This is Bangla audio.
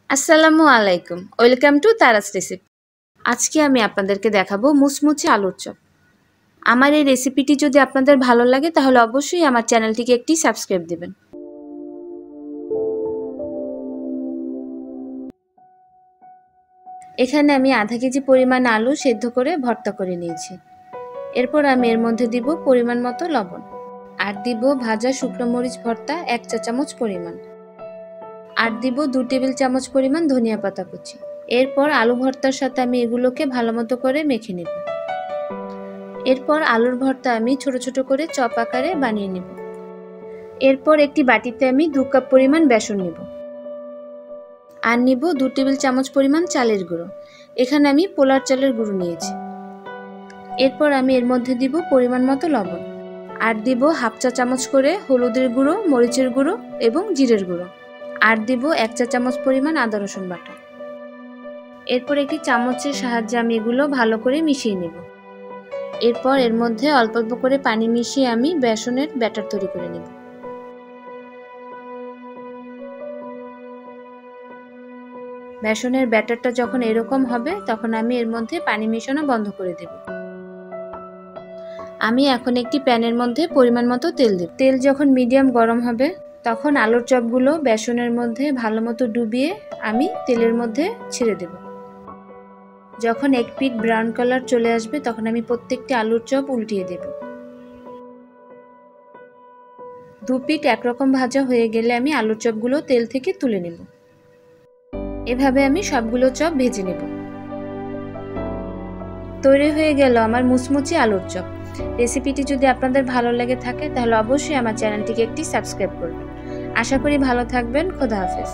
আসসালামু আলাইকুম, ওয়েলকাম টু তারাস রেসিপি। আজকে আমি আপনাদেরকে দেখাবো মুচমুচে আলুর চপ। আমার এই রেসিপিটি যদি আপনাদের ভালো লাগে তাহলে অবশ্যই আমার চ্যানেলটিকে একটি সাবস্ক্রাইব দিবেন। এখানে আমি আধা কেজি পরিমাণ আলু সেদ্ধ করে ভর্তা করে নিয়েছি। এরপর আমি এর মধ্যে দিব পরিমাণ মতো লবণ, আর দিব ভাজা শুকনো মরিচ ভর্তা 1 চা চামচ পরিমাণ, আর দিব 2 টেবিল চামচ পরিমাণ ধনিয়া পাতা কুচি। এরপর আলু ভর্তার সাথে আমি এগুলোকে ভালোমতো করে মেখে নেব। এরপর আলুর ভর্তা আমি ছোট ছোট করে চপ আকারে বানিয়ে নেব। এরপর একটি বাটিতে আমি 2 কাপ পরিমাণ বেসন নেব, আর নিব 2 টেবিল চামচ পরিমাণ চালের গুঁড়ো। এখানে আমি পোলার চালের গুঁড়ো নিয়েছি। এরপর আমি এর মধ্যে দিব পরিমাণ মতো লবণ, আর দিব হাফ চা চামচ করে হলুদের গুঁড়ো, মরিচের গুঁড়ো এবং জিরের গুঁড়ো, আর দিব 1 চা চামচ পরিমাণ আদা রসুন বাটা। এরপর একটি চামচের সাহায্যে আমি এগুলো ভালো করে মিশিয়ে নেব। এরপর এর মধ্যে অল্প অল্প করে পানি মিশিয়ে আমি বেসনের ব্যাটার তৈরি করে নেব। বেসনের ব্যাটারটা যখন এরকম হবে তখন আমি এর মধ্যে পানি মেশানো বন্ধ করে দেব। আমি এখন একটি প্যানের মধ্যে পরিমাণ মতো তেল দেব। তেল যখন মিডিয়াম গরম হবে তখন আলুর চপগুলো বেসনের মধ্যে ভালো মতো ডুবিয়ে আমি তেলের মধ্যে ছেড়ে দেব। যখন এক পিঠ ব্রাউন কালার চলে আসবে তখন আমি প্রত্যেকটি আলুর চপ উল্টিয়ে দেব। 2 পিঠ একরকম ভাজা হয়ে গেলে আমি আলুর চপগুলো তেল থেকে তুলে নেব। এভাবে আমি সবগুলো চপ ভেজে নেব। তৈরি হয়ে গেল আমার মুচমুচে আলুর চপ। রেসিপিটি যদি আপনাদের ভালো লেগে থাকে তাহলে অবশ্যই আমার চ্যানেলটিকে একটি সাবস্ক্রাইব করবেন। আশা করি ভালো থাকবেন। খোদা হাফেজ।